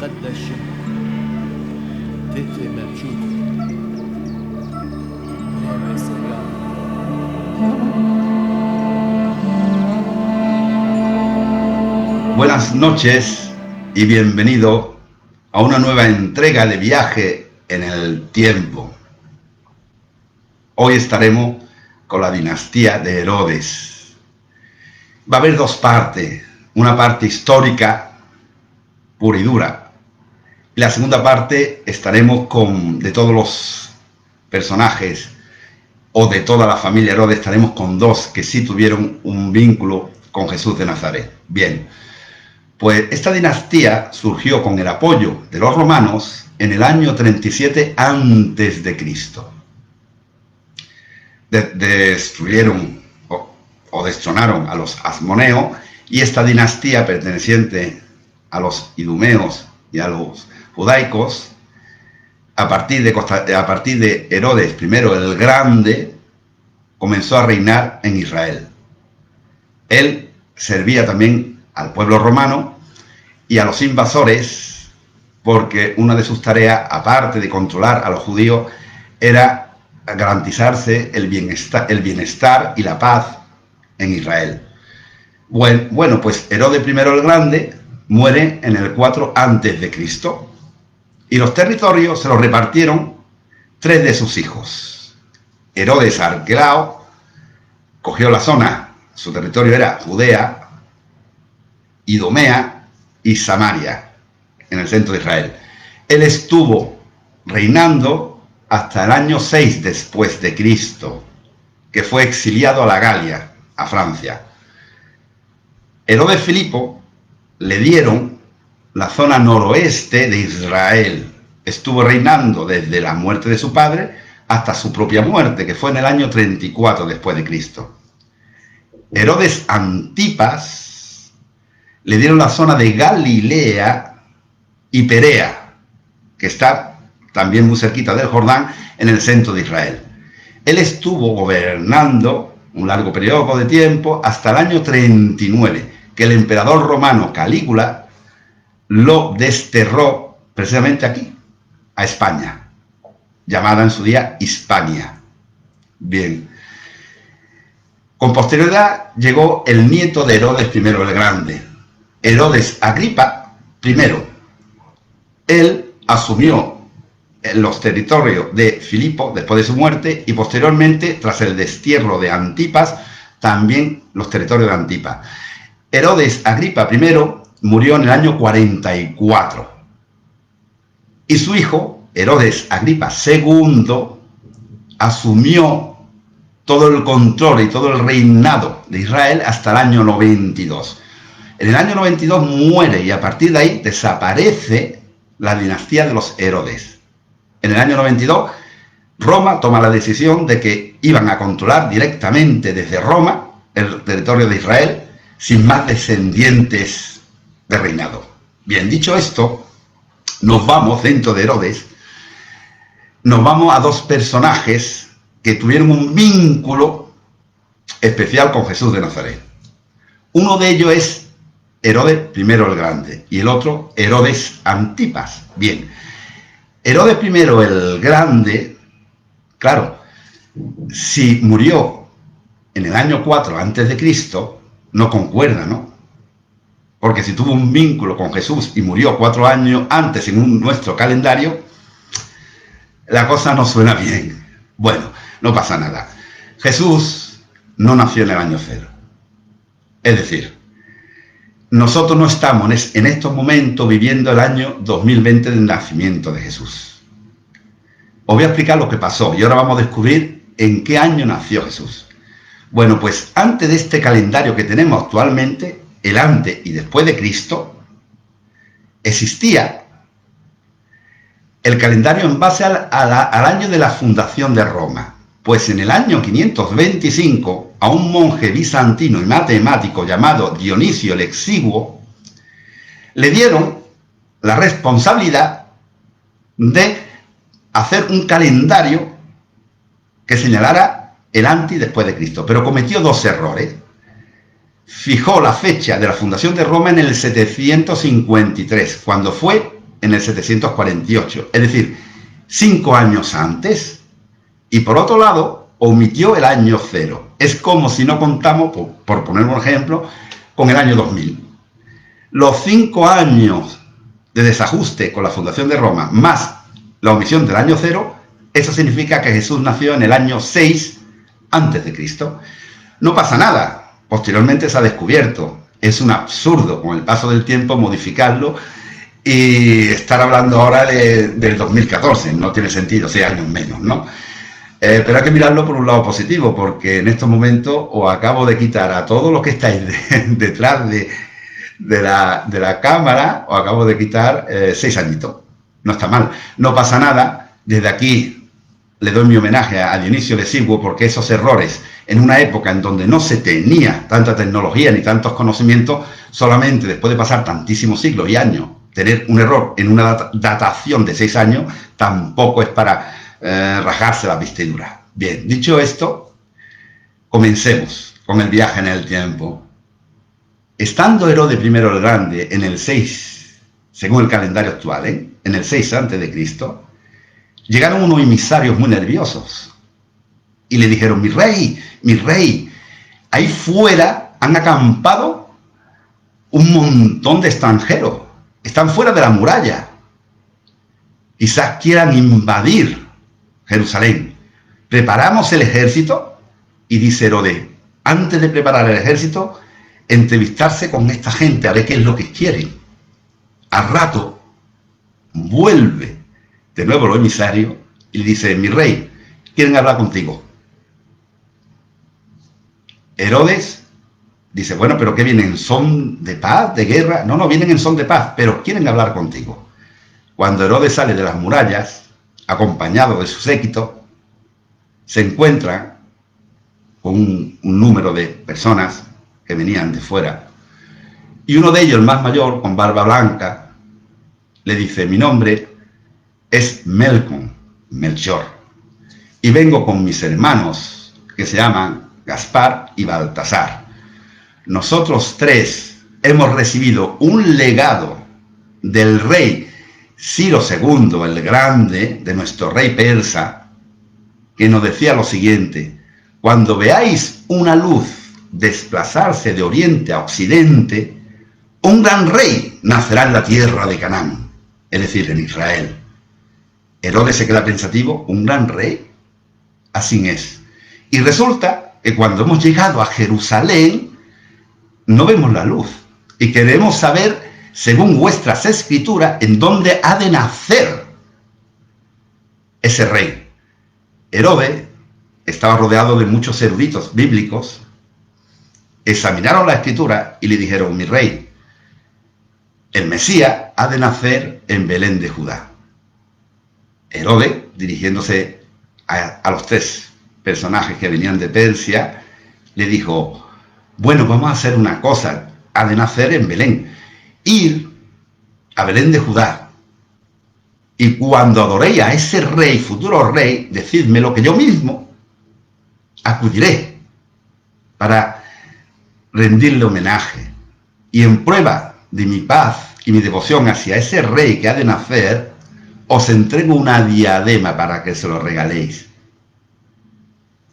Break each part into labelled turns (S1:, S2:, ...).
S1: تقدس تتي موجود يا سلام.
S2: Buenas noches y bienvenido a una nueva entrega de Viaje en el Tiempo. Hoy estaremos con la dinastía de Herodes. Va a haber dos partes, una parte histórica pura y dura, y la segunda parte estaremos de todos los personajes o de toda la familia Herodes, estaremos con dos que sí tuvieron un vínculo con Jesús de Nazaret. Bien, pues esta dinastía surgió con el apoyo de los romanos en el año 37 antes de Cristo. Destruyeron o destronaron a los asmoneos, y esta dinastía perteneciente a los idumeos y a los judaicos, a partir de Herodes I el Grande, comenzó a reinar en Israel. Él servía también al pueblo romano y a los invasores, porque una de sus tareas, aparte de controlar a los judíos, era garantizarse el bienestar y la paz en Israel. Bueno, pues Herodes I el Grande muere en el 4 antes de Cristo, y los territorios se los repartieron tres de sus hijos. Herodes Arquelao cogió la zona, su territorio era Judea, Idumea y Samaria, en el centro de Israel. Él estuvo reinando hasta el año 6 después de Cristo, que fue exiliado a la Galia, a Francia. Herodes Filipo le dieron la zona noroeste de Israel. Estuvo reinando desde la muerte de su padre hasta su propia muerte, que fue en el año 34 después de Cristo. Herodes Antipas le dieron la zona de Galilea y Perea, que está también muy cerquita del Jordán, en el centro de Israel. Él estuvo gobernando un largo periodo de tiempo hasta el año 39, que el emperador romano Calígula lo desterró precisamente aquí, a España, llamada en su día Hispania. Bien. Con posterioridad llegó el nieto de Herodes I el Grande, Herodes Agripa I. Él asumió los territorios de Filipo después de su muerte, y posteriormente, tras el destierro de Antipas, también los territorios de Antipas. Herodes Agripa I murió en el año 44, y su hijo, Herodes Agripa II, asumió todo el control y todo el reinado de Israel hasta el año 92. En el año 92 muere, y a partir de ahí desaparece la dinastía de los Herodes. En el año 92, Roma toma la decisión de que iban a controlar directamente desde Roma el territorio de Israel, sin más descendientes de reinado. Bien, dicho esto, nos vamos, dentro de Herodes, nos vamos a dos personajes que tuvieron un vínculo especial con Jesús de Nazaret. Uno de ellos es Herodes I el Grande, y el otro Herodes Antipas. Bien, Herodes I el Grande, claro, si murió en el año 4 antes de Cristo, no concuerda, ¿no? Porque si tuvo un vínculo con Jesús y murió 4 años antes en nuestro calendario, la cosa no suena bien. Bueno, no pasa nada. Jesús no nació en el año 0. Es decir, nosotros no estamos en estos momentos viviendo el año 2020 del nacimiento de Jesús. Os voy a explicar lo que pasó, y ahora vamos a descubrir en qué año nació Jesús. Bueno, pues antes de este calendario que tenemos actualmente, el antes y después de Cristo, existía el calendario en base al año de la fundación de Roma. Pues en el año 525, a un monje bizantino y matemático llamado Dionisio el Exiguo, le dieron la responsabilidad de hacer un calendario que señalara el antes y después de Cristo, pero cometió dos errores. Fijó la fecha de la fundación de Roma en el 753, cuando fue en el 748, es decir, 5 años antes. Y por otro lado, omitió el año 0. Es como si no contamos, por poner un ejemplo, con el año 2000. Los 5 años de desajuste con la fundación de Roma, más la omisión del año 0, eso significa que Jesús nació en el año 6 antes de Cristo. No pasa nada, posteriormente se ha descubierto. Es un absurdo con el paso del tiempo modificarlo y estar hablando ahora del 2014, no tiene sentido, 6 años menos, ¿no? Pero hay que mirarlo por un lado positivo, porque en estos momentos os acabo de quitar a todos los que estáis detrás de la cámara, os acabo de quitar 6 añitos. No está mal, no pasa nada. Desde aquí le doy mi homenaje a Dionisio de Siguo, porque esos errores en una época en donde no se tenía tanta tecnología ni tantos conocimientos, solamente después de pasar tantísimos siglos y años, tener un error en una datación de 6 años, tampoco es para rajarse la vestidura. Bien, dicho esto, comencemos con el viaje en el tiempo. Estando Herodes I el Grande en el 6, según el calendario actual, en el 6 a.C., llegaron unos emisarios muy nerviosos y le dijeron: mi rey, ahí fuera han acampado un montón de extranjeros, están fuera de la muralla, quizás quieran invadir Jerusalén. ¿Preparamos el ejército? Y dice Herodes, antes de preparar el ejército, entrevistarse con esta gente a ver qué es lo que quieren. Al rato vuelve de nuevo los emisarios y le dice: mi rey, quieren hablar contigo. Herodes dice: bueno, pero ¿qué vienen? ¿Son de paz, de guerra? No, vienen en son de paz, pero quieren hablar contigo. Cuando Herodes sale de las murallas, acompañado de su séquito, se encuentra con un número de personas que venían de fuera, y uno de ellos, el más mayor, con barba blanca, le dice: mi nombre es Melchor, y vengo con mis hermanos que se llaman Gaspar y Baltasar. Nosotros 3 hemos recibido un legado del rey Ciro II el Grande, de nuestro rey persa, que nos decía lo siguiente: cuando veáis una luz desplazarse de oriente a occidente, un gran rey nacerá en la tierra de Canaán, es decir, en Israel. Herodes se queda pensativo: ¿un gran rey? Así es. Y resulta que cuando hemos llegado a Jerusalén, no vemos la luz. Y queremos saber, según vuestras escrituras, en dónde ha de nacer ese rey. Herodes estaba rodeado de muchos eruditos bíblicos. Examinaron la escritura y le dijeron: mi rey, el Mesías ha de nacer en Belén de Judá. Herodes, dirigiéndose a los 3 personajes que venían de Persia, le dijo: bueno, vamos a hacer una cosa, ha de nacer en Belén. Ir a Belén de Judá, y cuando adoréis a ese rey, futuro rey, decídmelo, que yo mismo acudiré para rendirle homenaje, y en prueba de mi paz y mi devoción hacia ese rey que ha de nacer, os entrego una diadema para que se lo regaléis.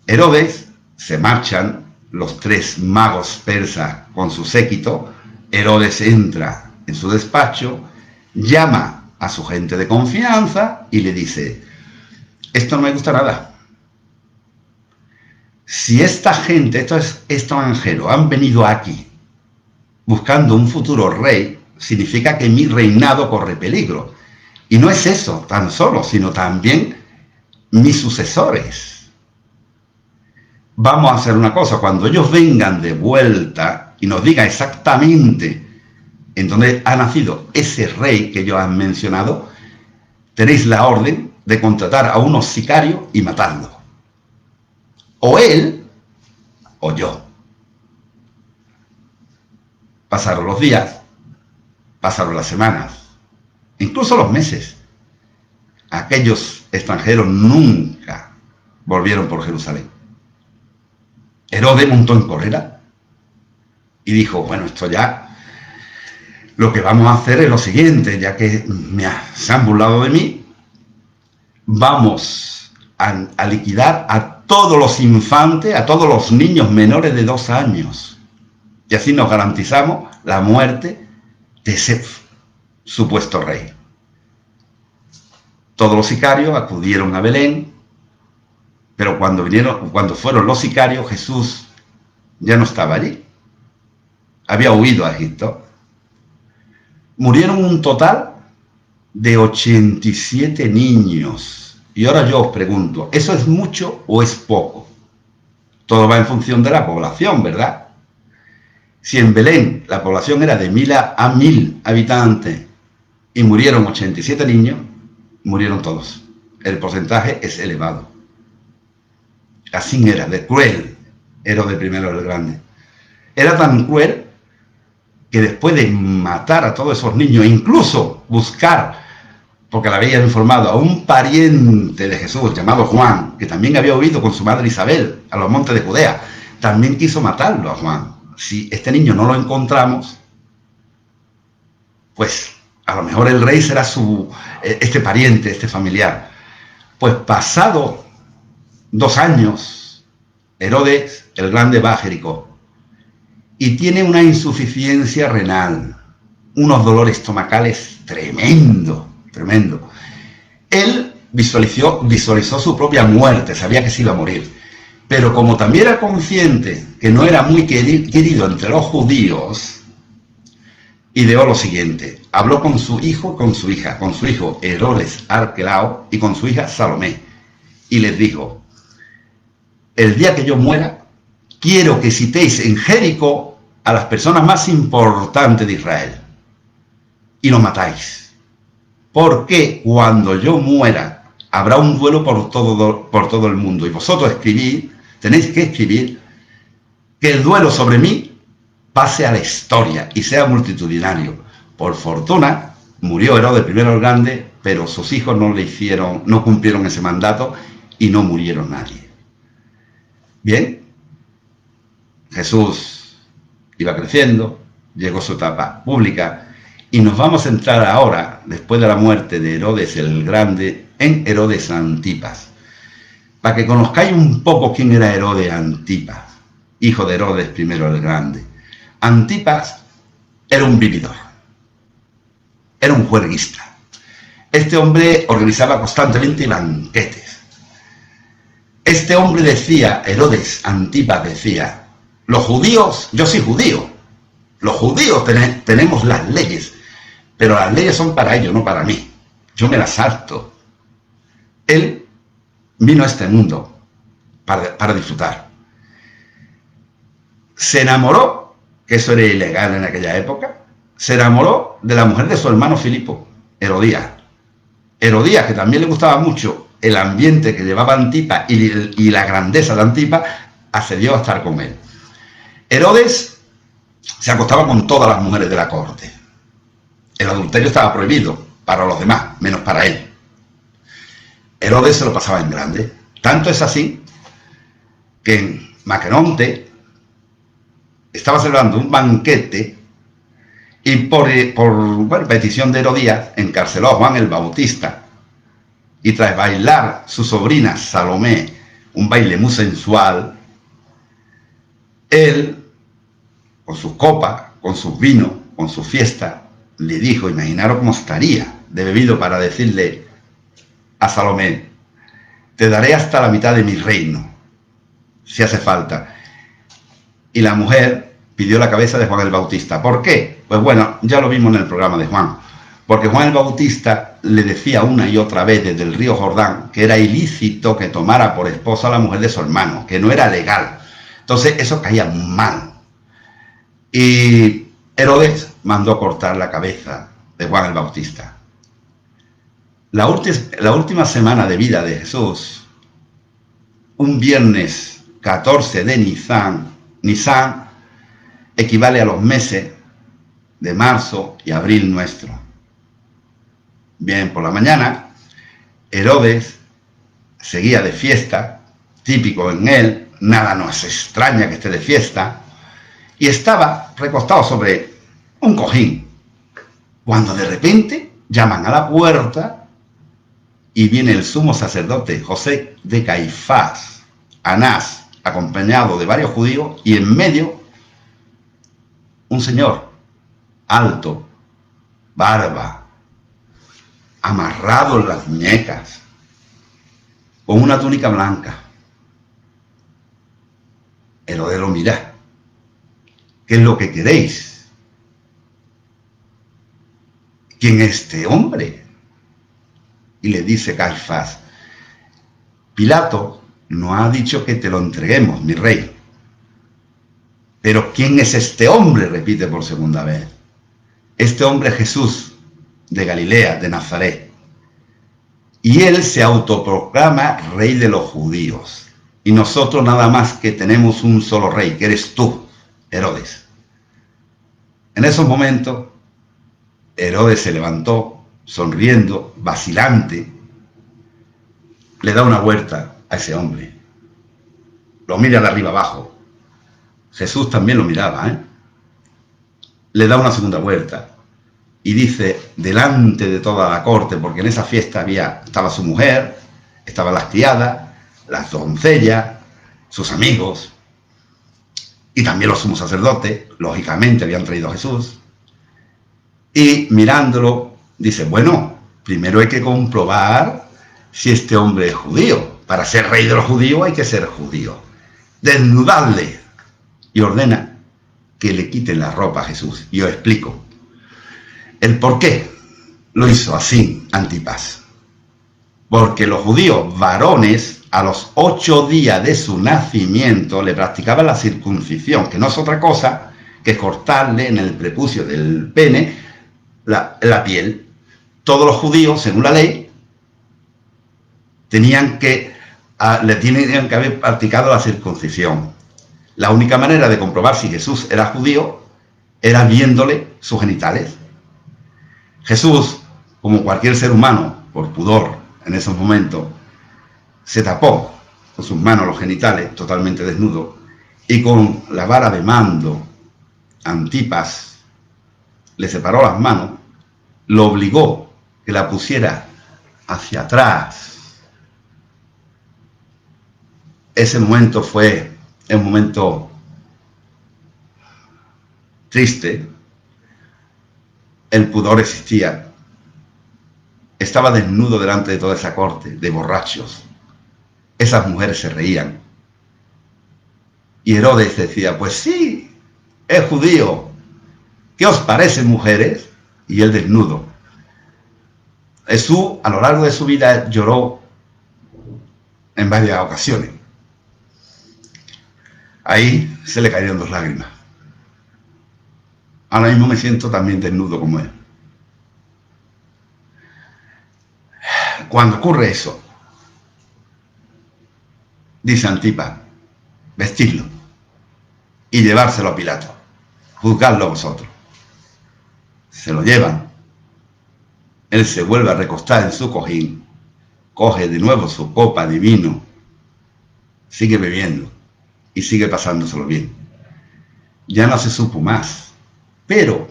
S2: Herodes, se marchan los 3 magos persas con su séquito. Herodes entra en su despacho, llama a su gente de confianza y le dice: esto no me gusta nada. Si esta gente, estos extranjeros, han venido aquí buscando un futuro rey, significa que mi reinado corre peligro. Y no es eso tan solo, sino también mis sucesores. Vamos a hacer una cosa: cuando ellos vengan de vuelta y nos digan exactamente en donde ha nacido ese rey que ellos han mencionado, tenéis la orden de contratar a unos sicarios y matarlo. O él, o yo. Pasaron los días, pasaron las semanas, incluso los meses. Aquellos extranjeros nunca volvieron por Jerusalén. Herodes montó en cólera y dijo: bueno, esto ya lo que vamos a hacer es lo siguiente, ya que se han burlado de mí, vamos a liquidar a todos los infantes, a todos los niños menores de 2 años. Y así nos garantizamos la muerte de ese supuesto rey. Todos los sicarios acudieron a Belén, pero cuando fueron los sicarios, Jesús ya no estaba allí. Había huido a Egipto. Murieron un total de 87 niños. Y ahora yo os pregunto, ¿eso es mucho o es poco? Todo va en función de la población, ¿verdad? Si en Belén la población era de 1000 a 1000 habitantes y murieron 87 niños, murieron todos. El porcentaje es elevado. Así era, de cruel, Herodes I el Grande. Era tan cruel que después de matar a todos esos niños, incluso buscar, porque le habían informado a un pariente de Jesús llamado Juan, que también había huido con su madre Isabel a los montes de Judea, también quiso matarlo a Juan. Si este niño no lo encontramos, pues a lo mejor el rey será este pariente, este familiar. Pues pasado 2 años, Herodes el Grande va a Jericó y tiene una insuficiencia renal, unos dolores estomacales tremendo. Él visualizó su propia muerte, sabía que se iba a morir, pero como también era consciente que no era muy querido entre los judíos, ideó lo siguiente: habló con su hijo, con su hija, con su hijo Herodes Arquelao y con su hija Salomé, y les dijo: el día que yo muera, quiero que citéis en Jericó a las personas más importantes de Israel y los matáis, porque cuando yo muera habrá un duelo por todo el mundo, y vosotros tenéis que escribir que el duelo sobre mí pase a la historia y sea multitudinario. Por fortuna murió Herodes I el Grande, pero sus hijos no cumplieron ese mandato y no murieron nadie. Bien, Jesús iba creciendo, llegó su etapa pública, y nos vamos a entrar ahora, después de la muerte de Herodes el Grande, en Herodes Antipas, para que conozcáis un poco quién era Herodes Antipas, hijo de Herodes I el Grande. Antipas era un vividor, era un juerguista. Este hombre organizaba constantemente banquetes. Este hombre decía, Herodes Antipas decía: los judíos, yo soy judío, los judíos tenemos las leyes, pero las leyes son para ellos, no para mí. Yo me las salto. Él vino a este mundo para disfrutar. Se enamoró, que eso era ilegal en aquella época, se enamoró de la mujer de su hermano Filipo, Herodías. Herodías, que también le gustaba mucho el ambiente que llevaba Antipas y la grandeza de Antipas, accedió a estar con él. Herodes se acostaba con todas las mujeres de la corte. El adulterio estaba prohibido para los demás, menos para él. Herodes se lo pasaba en grande. Tanto es así que en Maqueronte estaba celebrando un banquete y por petición de Herodías encarceló a Juan el Bautista, y tras bailar su sobrina Salomé un baile muy sensual, él, con sus copas, con sus vinos, con su fiesta, le dijo, imaginaros cómo estaría de bebido, para decirle a Salomé: te daré hasta la mitad de mi reino, si hace falta. Y la mujer pidió la cabeza de Juan el Bautista. ¿Por qué? Pues bueno, ya lo vimos en el programa de Juan. Porque Juan el Bautista le decía una y otra vez desde el río Jordán que era ilícito que tomara por esposa a la mujer de su hermano, que no era legal. Entonces eso caía mal. Y Herodes mandó cortar la cabeza de Juan el Bautista. La última semana de vida de Jesús, un viernes 14 de Nisan equivale a los meses de marzo y abril nuestro. Bien, por la mañana, Herodes seguía de fiesta, típico en él, nada nos extraña que esté de fiesta, y estaba recostado sobre un cojín, cuando de repente llaman a la puerta y viene el sumo sacerdote José de Caifás, Anás, acompañado de varios judíos, y en medio un señor alto, barba, amarrado en las muñecas, con una túnica blanca. Herodes lo mira. ¿Qué es lo que queréis? ¿Quién es este hombre? Y le dice Caifás: Pilato nos ha dicho que te lo entreguemos, mi rey. Pero ¿quién es este hombre? Repite por segunda vez. Este hombre es Jesús, de Galilea, de Nazaret. Y él se autoproclama rey de los judíos. Y nosotros nada más que tenemos un solo rey, que eres tú, Herodes. En esos momentos, Herodes se levantó, sonriendo, vacilante, le da una vuelta a ese hombre. Lo mira de arriba abajo. Jesús también lo miraba, ¿eh? Le da una segunda vuelta y dice, delante de toda la corte, porque en esa fiesta estaba su mujer, estaban las criadas, las doncellas, sus amigos, y también los sumos sacerdotes, lógicamente habían traído a Jesús, y mirándolo, dice, bueno, primero hay que comprobar si este hombre es judío. Para ser rey de los judíos hay que ser judío. Desnudadle. Y ordena que le quiten la ropa a Jesús. Y os explico el por qué lo hizo así Antipas. Porque los judíos varones, a los 8 días de su nacimiento, le practicaban la circuncisión, que no es otra cosa que cortarle en el prepucio del pene la piel. Todos los judíos, según la ley, le tenían que haber practicado la circuncisión. La única manera de comprobar si Jesús era judío era viéndole sus genitales. Jesús, como cualquier ser humano, por pudor en esos momentos, se tapó con sus manos los genitales, totalmente desnudo, y con la vara de mando, Antipas le separó las manos, lo obligó que la pusiera hacia atrás. Ese momento fue un momento triste. El pudor existía. Estaba desnudo delante de toda esa corte de borrachos. Esas mujeres se reían. Y Herodes decía, pues sí, es judío. ¿Qué os parece, mujeres? Y él desnudo. Jesús, a lo largo de su vida, lloró en varias ocasiones. Ahí se le cayeron 2 lágrimas. Ahora mismo me siento también desnudo como él. Cuando ocurre eso, dice Antipas, vestidlo y llevárselo a Pilato. Juzgadlo vosotros. Se lo llevan. Él se vuelve a recostar en su cojín, coge de nuevo su copa de vino, sigue bebiendo y sigue pasándoselo bien. Ya no se supo más, pero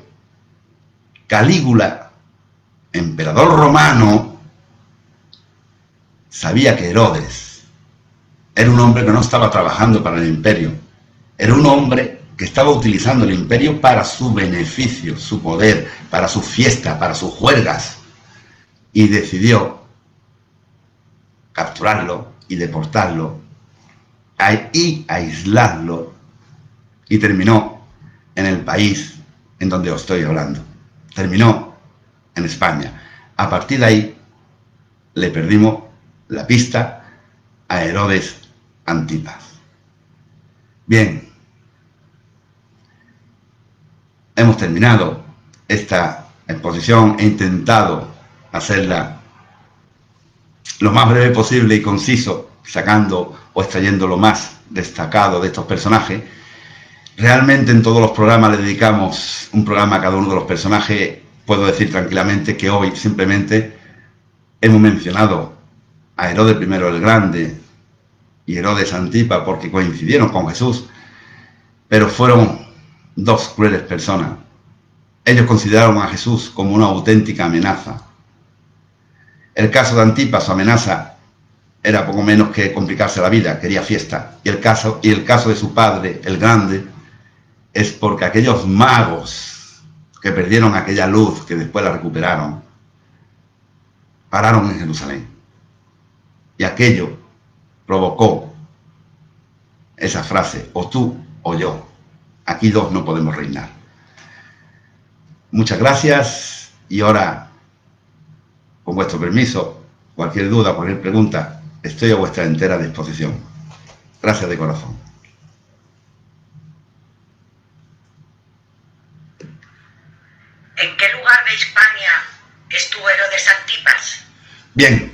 S2: Calígula, emperador romano, sabía que Herodes era un hombre que no estaba trabajando para el imperio, era un hombre que estaba utilizando el imperio para su beneficio, su poder, para su fiesta, para sus juergas, y decidió capturarlo y deportarlo y aislarlo, y terminó en el país en donde os estoy hablando. Terminó en España. A partir de ahí le perdimos la pista a Herodes Antipas. Bien, hemos terminado esta exposición. He intentado hacerla lo más breve posible y conciso, sacando o extrayendo lo más destacado de estos personajes. Realmente en todos los programas le dedicamos un programa a cada uno de los personajes. Puedo decir tranquilamente que hoy simplemente hemos mencionado a Herodes I el Grande y Herodes Antipas porque coincidieron con Jesús, pero fueron 2 crueles personas. Ellos consideraron a Jesús como una auténtica amenaza. El caso de Antipas, su amenaza era poco menos que complicarse la vida, quería fiesta. Y el caso de su padre, el grande, es porque aquellos magos que perdieron aquella luz, que después la recuperaron, pararon en Jerusalén. Y aquello provocó esa frase, o tú o yo. Aquí dos no podemos reinar. Muchas gracias y ahora, con vuestro permiso, cualquier duda, cualquier pregunta, estoy a vuestra entera disposición. Gracias de corazón.
S1: ¿En qué lugar de Hispania estuvo Herodes Antipas?
S2: Bien,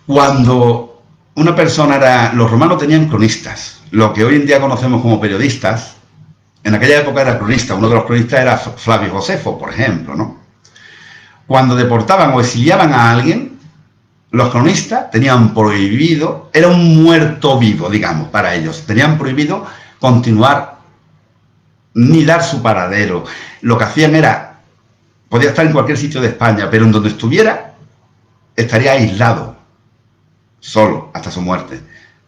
S2: cuando una persona era... Los romanos tenían cronistas, lo que hoy en día conocemos como periodistas. En aquella época era cronista, uno de los cronistas era Flavio Josefo, por ejemplo, ¿no? Cuando deportaban o exiliaban a alguien, los cronistas tenían prohibido, era un muerto vivo, digamos, para ellos, tenían prohibido continuar ni dar su paradero. Lo que hacían era, podía estar en cualquier sitio de España, pero en donde estuviera, estaría aislado, solo, hasta su muerte.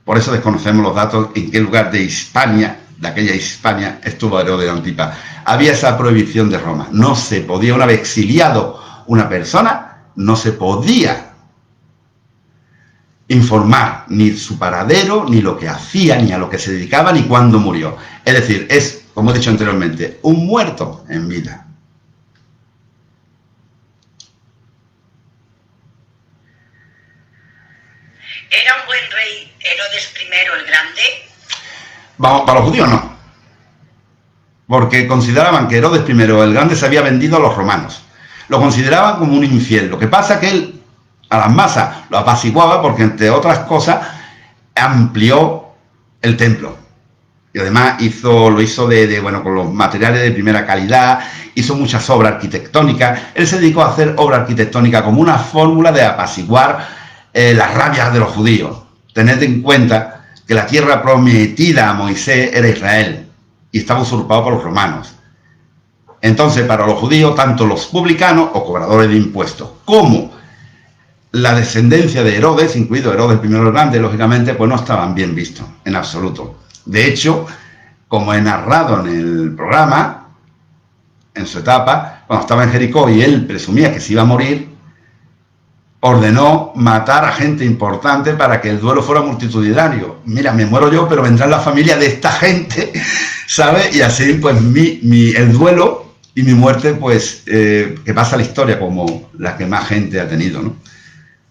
S2: Por eso desconocemos los datos en qué lugar de Hispania, de aquella Hispania, estuvo Herodes Antipas. Había esa prohibición de Roma. No se podía, una vez exiliado una persona, no se podía informar ni su paradero, ni lo que hacía, ni a lo que se dedicaba, ni cuándo murió. Es decir, es, como he dicho anteriormente, un muerto en vida.
S1: ¿Era un buen rey Herodes I el Grande?
S2: Vamos, para los judíos no. Porque consideraban que Herodes I el Grande se había vendido a los romanos. Lo consideraban como un infiel. Lo que pasa es que él a las masas lo apaciguaba porque, entre otras cosas, amplió el templo. Y además lo hizo con los materiales de primera calidad, hizo muchas obras arquitectónicas. Él se dedicó a hacer obra arquitectónica como una fórmula de apaciguar las rabias de los judíos. Tened en cuenta que la tierra prometida a Moisés era Israel y estaba usurpado por los romanos. Entonces, para los judíos, tanto los publicanos o cobradores de impuestos como la descendencia de Herodes, incluido Herodes I el Grande, lógicamente, pues no estaban bien vistos en absoluto. De hecho, como he narrado en el programa, en su etapa, cuando estaba en Jericó y él presumía que se iba a morir, ordenó matar a gente importante para que el duelo fuera multitudinario. Mira, me muero yo, pero vendrá la familia de esta gente, ¿sabes? Y así, pues, el duelo y mi muerte, pues, que pasa a la historia como la que más gente ha tenido, ¿no?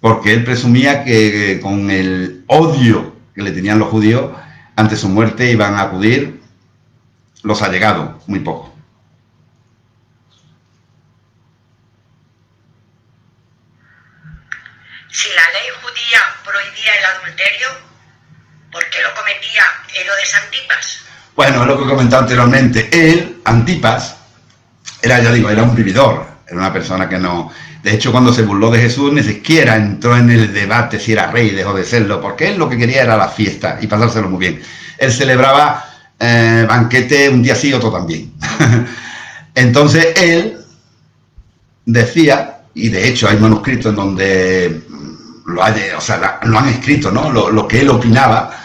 S2: Porque él presumía que con el odio que le tenían los judíos, ante su muerte iban a acudir los allegados, muy poco.
S1: Si la ley judía prohibía el adulterio, ¿por qué lo cometía Herodes Antipas?
S2: Bueno, es lo que he comentado anteriormente. Él, Antipas, era un vividor, era una persona que no... De hecho, cuando se burló de Jesús, ni siquiera entró en el debate si era rey y dejó de serlo, porque él lo que quería era la fiesta y pasárselo muy bien. Él celebraba banquete un día sí, otro también. Entonces, él decía, y de hecho hay manuscritos en donde lo han escrito, ¿no? Lo que él opinaba,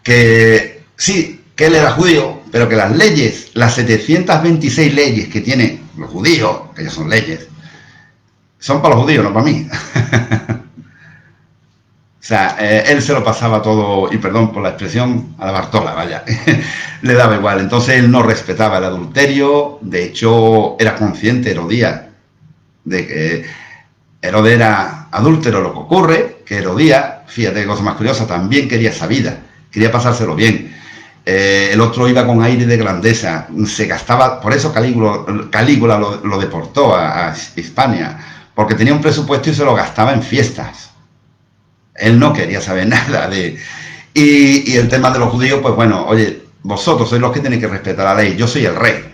S2: que sí, que él era judío, pero que las leyes, las 726 leyes que tienen los judíos, que ya son leyes, son para los judíos, no para mí. O sea, él se lo pasaba todo, y perdón por la expresión, a la Bartola, vaya, le daba igual. Entonces él no respetaba el adulterio. De hecho, era consciente Herodías de que Herodes era adúltero. Lo que ocurre que Herodías, fíjate qué cosa más curiosa, también quería esa vida, quería pasárselo bien. El otro iba con aire de grandeza, se gastaba, por eso Calígula lo deportó a Hispania, porque tenía un presupuesto y se lo gastaba en fiestas. Él no quería saber nada de... Y el tema de los judíos, pues bueno, oye, vosotros sois los que tenéis que respetar la ley, yo soy el rey.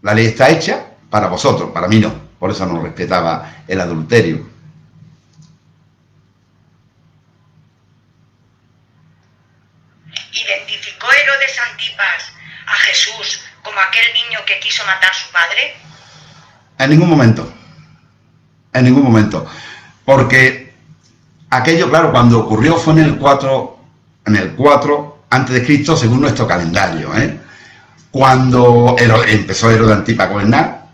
S2: La ley está hecha para vosotros, para mí no. Por eso no respetaba el adulterio.
S1: ¿Identificó Herodes Antipas a Jesús como aquel niño que quiso matar a su padre?
S2: En ningún momento. En ningún momento. Porque aquello, claro, cuando ocurrió fue en el 4 antes de Cristo, según nuestro calendario, ¿eh? Cuando empezó Herodes Antipas a gobernar,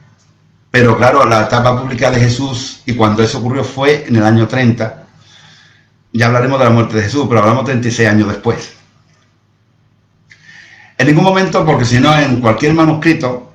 S2: pero claro, la etapa pública de Jesús, y cuando eso ocurrió fue en el año 30, ya hablaremos de la muerte de Jesús, pero hablamos 36 años después. En ningún momento, porque si no, en cualquier manuscrito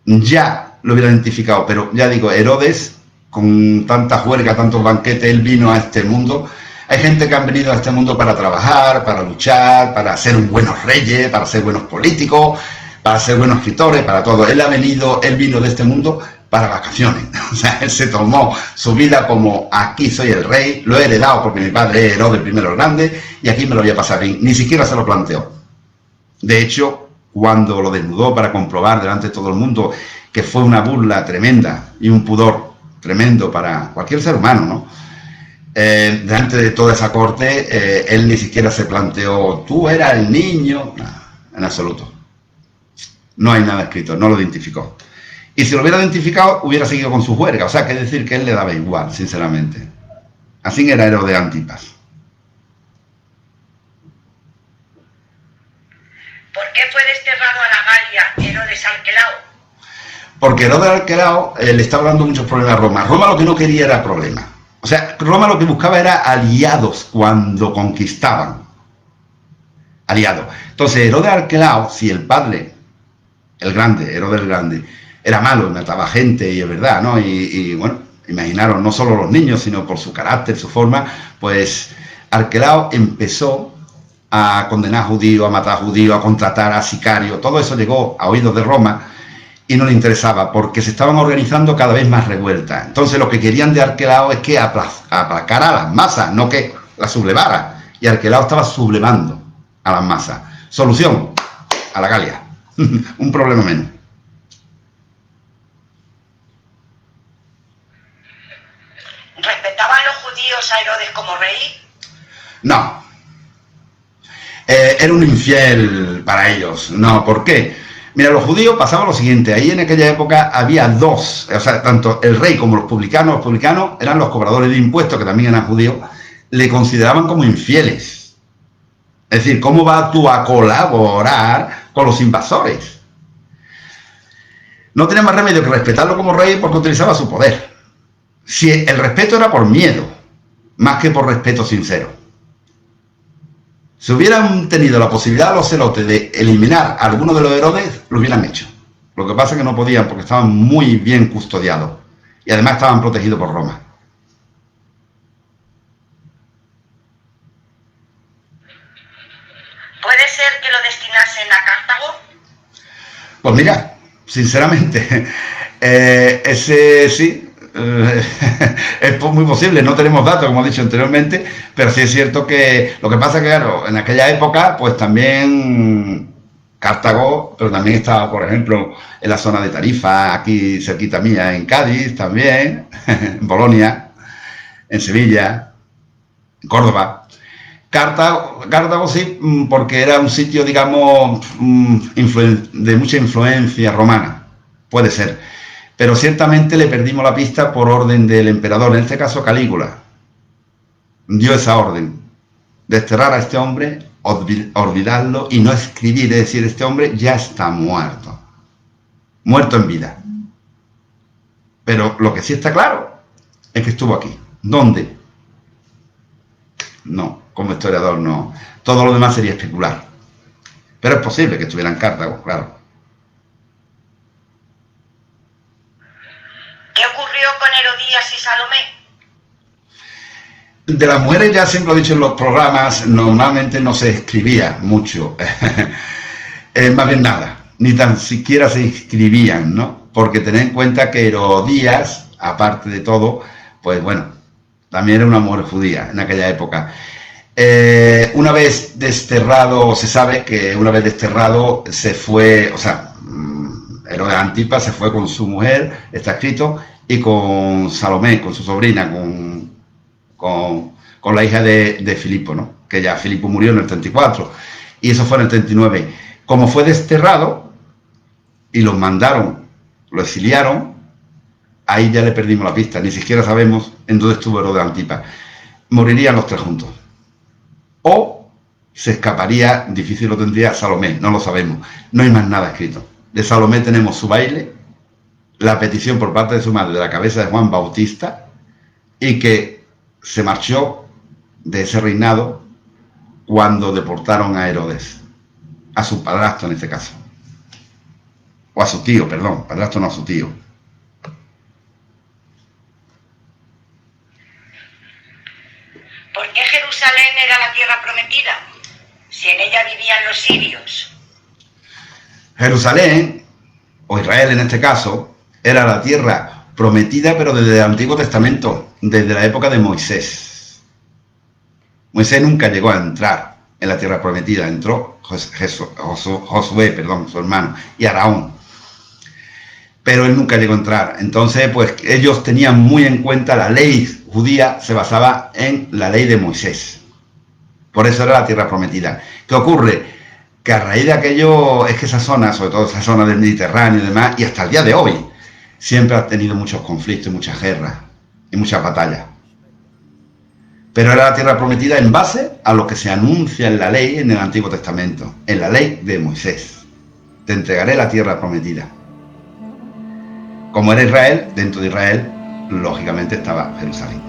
S2: ya lo hubiera identificado, pero ya digo, Herodes, con tanta juerga, tantos banquetes, él vino a este mundo. Hay gente que han venido a este mundo para trabajar, para luchar, para ser buenos reyes, para ser buenos políticos, para ser buenos escritores, para todo. Él vino de este mundo para vacaciones. O sea, él se tomó su vida como aquí soy el rey, lo he heredado porque mi padre es Herodes I el Grande y aquí me lo voy a pasar bien. Ni siquiera se lo planteó. De hecho, cuando lo desnudó para comprobar delante de todo el mundo que fue una burla tremenda y un pudor tremendo para cualquier ser humano, ¿no? Delante de toda esa corte, él ni siquiera se planteó, tú eras el niño, no, en absoluto. No hay nada escrito, no lo identificó. Y si lo hubiera identificado, hubiera seguido con su juerga. O sea, que decir que él le daba igual, sinceramente. Así era Herodes Antipas.
S1: ¿Por qué fue desterrado a la Galia Herodes Arquelao?
S2: Porque Herodes Arquelao le estaba dando muchos problemas a Roma. Roma lo que no quería era problemas. O sea, Roma lo que buscaba era aliados cuando conquistaban. Aliados. Entonces, Herodes Arquelao, si el padre, el grande, Herodes el Grande, era malo, mataba gente, y es verdad, ¿no? Y bueno, imaginaros, no solo los niños, sino por su carácter, su forma, pues Arquelao empezó a condenar a judíos, a matar a judíos, a contratar a sicarios. Todo eso llegó a oídos de Roma y no le interesaba, porque se estaban organizando cada vez más revueltas. Entonces lo que querían de Arquelao es que aplacara a las masas, no que las sublevara. Y Arquelao estaba sublevando a las masas. Solución, a la Galia. Un problema menos.
S1: ¿Respetaban los judíos a Herodes como rey?
S2: No. Era un infiel para ellos. No, ¿por qué? Mira, los judíos pasaban lo siguiente. Ahí en aquella época había dos, o sea, tanto el rey como los publicanos eran los cobradores de impuestos, que también eran judíos, le consideraban como infieles. Es decir, ¿cómo vas tú a colaborar con los invasores? No tenía más remedio que respetarlo como rey porque utilizaba su poder. Si el respeto era por miedo, más que por respeto sincero. Si hubieran tenido la posibilidad los celotes de eliminar a alguno de los Herodes, lo hubieran hecho. Lo que pasa es que no podían porque estaban muy bien custodiados y además estaban protegidos por Roma.
S1: ¿Puede ser que lo destinasen a Cartago?
S2: Pues mira, sinceramente, ese sí. Es muy posible, no tenemos datos, como he dicho anteriormente, pero sí es cierto que lo que pasa es que, claro, en aquella época, pues también Cartago, pero también estaba, por ejemplo, en la zona de Tarifa, aquí cerquita mía, en Cádiz también, en Bolonia, en Sevilla, en Córdoba. Cartago sí, porque era un sitio, digamos, de mucha influencia romana, puede ser. Pero ciertamente le perdimos la pista por orden del emperador, en este caso Calígula. Dio esa orden, desterrar a este hombre, olvidarlo y no escribir, es decir, este hombre ya está muerto. Muerto en vida. Pero lo que sí está claro es que estuvo aquí. ¿Dónde? No, como historiador no. Todo lo demás sería especular. Pero es posible que estuviera en Cartago, claro.
S1: ¿Qué ocurrió con Herodías y Salomé?
S2: De las mujeres, ya siempre lo he dicho en los programas, normalmente no se escribía mucho. Más bien nada, ni tan siquiera se escribían, ¿no? Porque tened en cuenta que Herodías, aparte de todo, pues bueno, también era una mujer judía en aquella época. Una vez desterrado, se sabe que una vez desterrado se fue, o sea, Herodes Antipas se fue con su mujer, está escrito, y con Salomé, con su sobrina, con la hija de Filipo, ¿no? Que ya Filipo murió en el 34, y eso fue en el 39. Como fue desterrado, y los mandaron, lo exiliaron, ahí ya le perdimos la pista, ni siquiera sabemos en dónde estuvo Herodes Antipas. Morirían los tres juntos. O se escaparía, difícil lo tendría, Salomé, no lo sabemos. No hay más nada escrito. De Salomé tenemos su baile, la petición por parte de su madre de la cabeza de Juan Bautista, y que se marchó de ese reinado cuando deportaron a Herodes, a su padrastro en este caso. O a su tío, perdón, padrastro no, a su tío.
S1: ¿Por qué Jerusalén era la tierra prometida? Si en ella vivían los sirios.
S2: Jerusalén, o Israel en este caso, era la tierra prometida, pero desde el Antiguo Testamento, desde la época de Moisés. Moisés nunca llegó a entrar en la tierra prometida, entró Josué, su hermano, y Aarón. Pero él nunca llegó a entrar. Entonces, pues ellos tenían muy en cuenta la ley judía, se basaba en la ley de Moisés. Por eso era la tierra prometida. ¿Qué ocurre? Que a raíz de aquello, es que esa zona, sobre todo esa zona del Mediterráneo y demás, y hasta el día de hoy, siempre ha tenido muchos conflictos, muchas guerras y muchas batallas. Pero era la tierra prometida en base a lo que se anuncia en la ley en el Antiguo Testamento, en la ley de Moisés. Te entregaré la tierra prometida. Como era Israel, dentro de Israel, lógicamente estaba Jerusalén.